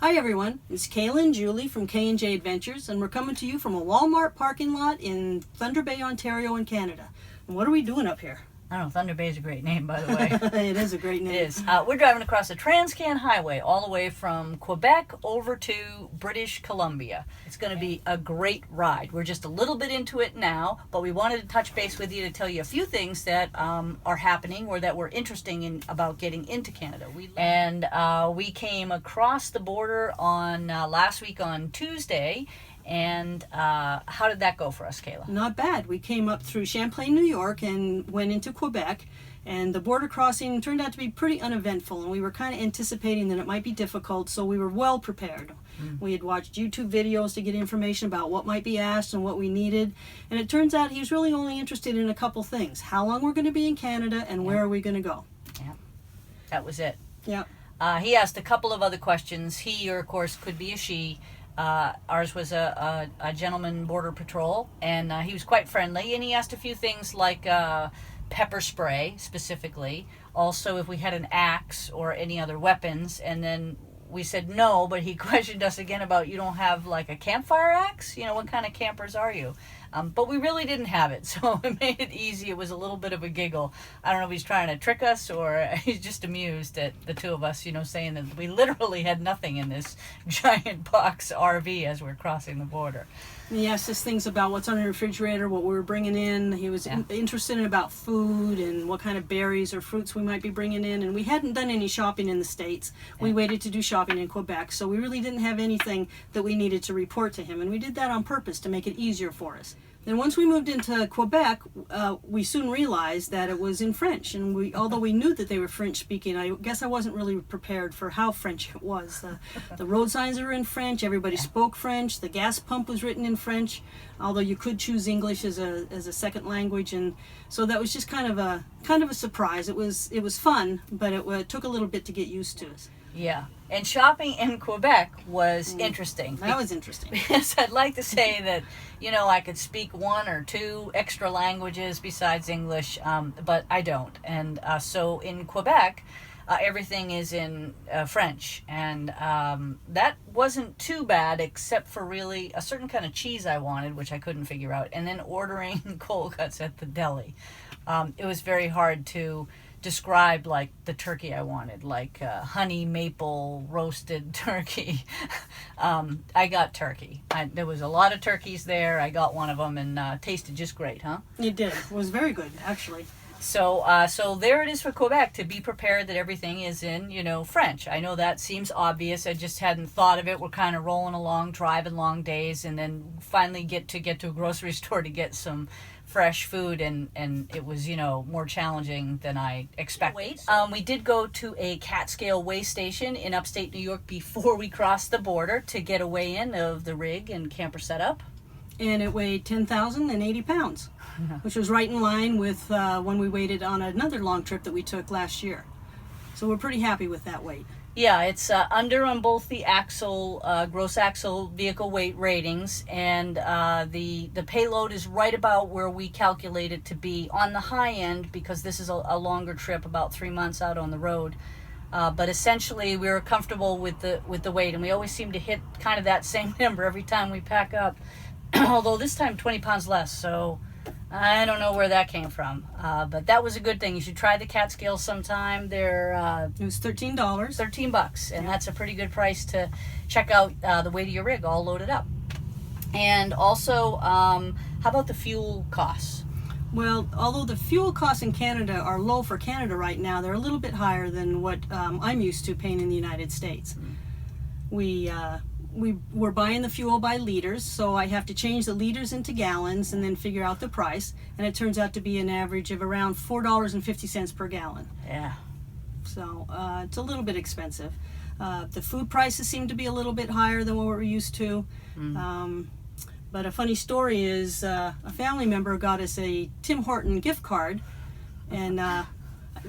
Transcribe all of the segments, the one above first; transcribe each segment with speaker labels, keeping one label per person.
Speaker 1: Hi everyone, it's Kayla and Julie from K&J Adventures, and we're coming to you from a Walmart parking lot in Thunder Bay, Ontario in Canada. And what are we doing up here?
Speaker 2: I don't know, Thunder Bay is a great name, by the way.
Speaker 1: It is a great name.
Speaker 2: It is. We're driving across the Trans-Can Highway all the way from Quebec over to British Columbia. It's going to be a great ride. We're just a little bit into it now, but we wanted to touch base with you to tell you a few things that are happening or that were interesting about getting into Canada. We came across the border on last week on Tuesday. And how did that go for us, Kayla?
Speaker 1: Not bad. We came up through Champlain, New York, and went into Quebec. And the border crossing turned out to be pretty uneventful, and we were kind of anticipating that it might be difficult, so we were well prepared. We had watched YouTube videos to get information about what might be asked and what we needed. And it turns out he was really only interested in a couple things. How long we're going to be in Canada, and where are we going to go?
Speaker 2: Yeah, that was it.
Speaker 1: Yeah.
Speaker 2: He asked a couple of other questions. He, or of course, could be a she. Ours was a gentleman border patrol, and he was quite friendly, and he asked a few things like pepper spray specifically, also if we had an axe or any other weapons, and then we said no, but he questioned us again about, you don't have like a campfire axe? You know, what kind of campers are you? But we really didn't have it, so it made it easy. It was a little bit of a giggle. I don't know if he's trying to trick us or he's just amused at the two of us, you know, saying that we literally had nothing in this giant box RV as we're crossing the border.
Speaker 1: And he asked us things about what's on the refrigerator, what we were bringing in. He was interested in about food and what kind of berries or fruits we might be bringing in. And we hadn't done any shopping in the States. We waited to do shopping in Quebec, so we really didn't have anything that we needed to report to him. And we did that on purpose to make it easier for us. Then once we moved into Quebec, we soon realized that it was in French. And although we knew that they were French speaking, I guess I wasn't really prepared for how French it was. The road signs were in French, everybody spoke French, the gas pump was written in French, although you could choose English as a second language. And so that was just kind of a surprise. It was fun, but it took a little bit to get used to.
Speaker 2: Yeah, and shopping in Quebec was interesting.
Speaker 1: That was interesting.
Speaker 2: Because I'd like to say that, you know, I could speak one or two extra languages besides English, but I don't. And so in Quebec, everything is in French. And that wasn't too bad, except for really a certain kind of cheese I wanted, which I couldn't figure out. And then ordering cold cuts at the deli. It was very hard to describe like the turkey I wanted, like honey maple roasted turkey. I got turkey. There was a lot of turkeys there. I got one of them and tasted just great, huh?
Speaker 1: It did. It was very good, actually.
Speaker 2: So there it is for Quebec, to be prepared that everything is in, you know, French. I know that seems obvious. I just hadn't thought of it. We're kind of rolling along, driving long days, and then finally get to a grocery store to get some fresh food, and it was, you know, more challenging than I expected. We did go to a Catskill way station in upstate New York before we crossed the border to get a weigh-in of the rig and camper setup.
Speaker 1: And it weighed 10,080 pounds, which was right in line with when we waited on another long trip that we took last year. So we're pretty happy with that weight.
Speaker 2: Yeah, it's under on both the axle, gross axle vehicle weight ratings, and the payload is right about where we calculate it to be on the high end, because this is a longer trip, about 3 months out on the road. But essentially, we were comfortable with the weight, and we always seem to hit kind of that same number every time we pack up. Although this time 20 pounds less, so I don't know where that came from. But that was a good thing. You should try the Catskills sometime. They're
Speaker 1: it was $13.
Speaker 2: $13, and that's a pretty good price to check out the weight of your rig all loaded up. And also, how about the fuel costs?
Speaker 1: Well, although the fuel costs in Canada are low for Canada right now, they're a little bit higher than what I'm used to paying in the United States. We're buying the fuel by liters, so I have to change the liters into gallons and then figure out the price, and it turns out to be an average of around $4.50 per gallon.
Speaker 2: Yeah.
Speaker 1: So it's a little bit expensive. The food prices seem to be a little bit higher than what we're used to. But a funny story is a family member got us a Tim Horton gift card, and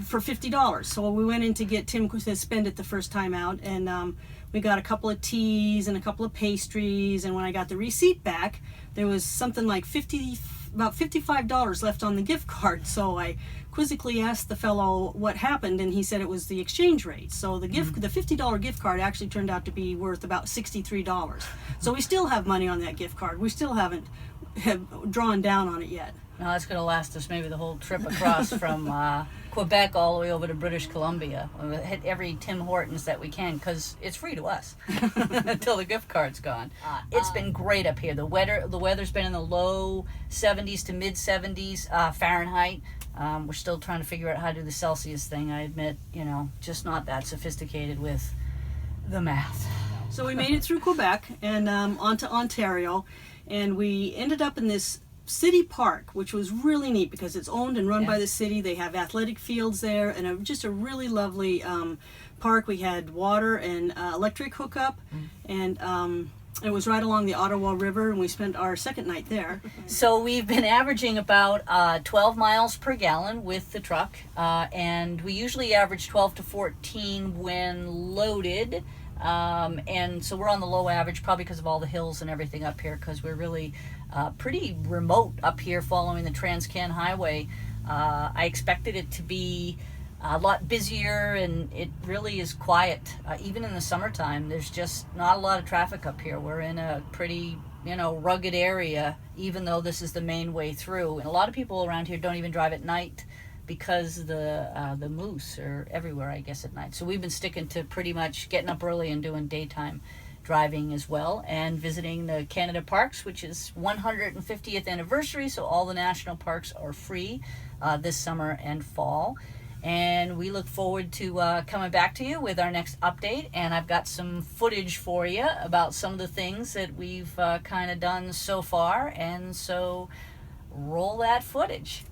Speaker 1: for $50. So we went in to get Tim to spend it the first time out, and we got a couple of teas and a couple of pastries, and when I got the receipt back, there was something like 50 about $55 left on the gift card. So I quizzically asked the fellow what happened, and he said it was the exchange rate. So the $50 gift card actually turned out to be worth about $63. So we still have money on that gift card. We still haven't drawn down on it yet.
Speaker 2: No, that's going to last us maybe the whole trip across from Quebec all the way over to British Columbia. We'll hit every Tim Hortons that we can because it's free to us until the gift card's gone. It's been great up here. The weather's been in the low 70s to mid 70s Fahrenheit. We're still trying to figure out how to do the Celsius thing. I admit, just not that sophisticated with the math.
Speaker 1: So we made it through Quebec and onto Ontario, and we ended up in this city park, which was really neat because it's owned and run by the city. They have athletic fields there, and just a really lovely park. We had water and electric hookup, and it was right along the Ottawa River, and we spent our second night there.
Speaker 2: So we've been averaging about 12 miles per gallon with the truck, and we usually average 12 to 14 when loaded. And so we're on the low average, probably because of all the hills and everything up here, because we're really pretty remote up here following the Trans-Can Highway. I expected it to be a lot busier, and it really is quiet. Even in the summertime, there's just not a lot of traffic up here. We're in a pretty, rugged area, even though this is the main way through. And a lot of people around here don't even drive at night because the moose are everywhere, I guess, at night. So we've been sticking to pretty much getting up early and doing daytime driving as well, and visiting the Canada Parks, which is 150th anniversary, so all the national parks are free this summer and fall. And we look forward to coming back to you with our next update, and I've got some footage for you about some of the things that we've kind of done so far, and so roll that footage.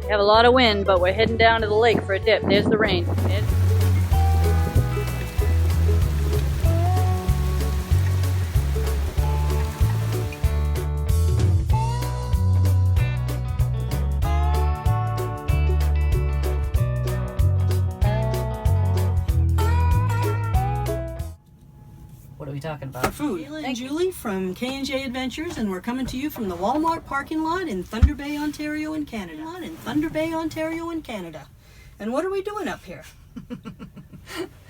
Speaker 2: We have a lot of wind, but we're heading down to the lake for a dip. There's the rain. What are we talking about?
Speaker 1: Food. Kayla and Julie from K&J Adventures, and we're coming to you from the Walmart parking lot in Thunder Bay, Ontario, in Canada. And what are we doing up here?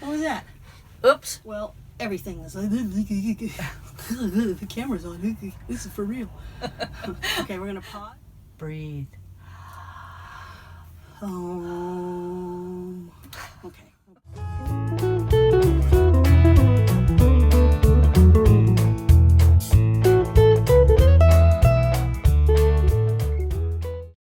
Speaker 1: What was that?
Speaker 2: Oops.
Speaker 1: Well, everything is like, the camera's on. This is for real. Okay, we're gonna pause.
Speaker 2: Breathe.
Speaker 1: Okay.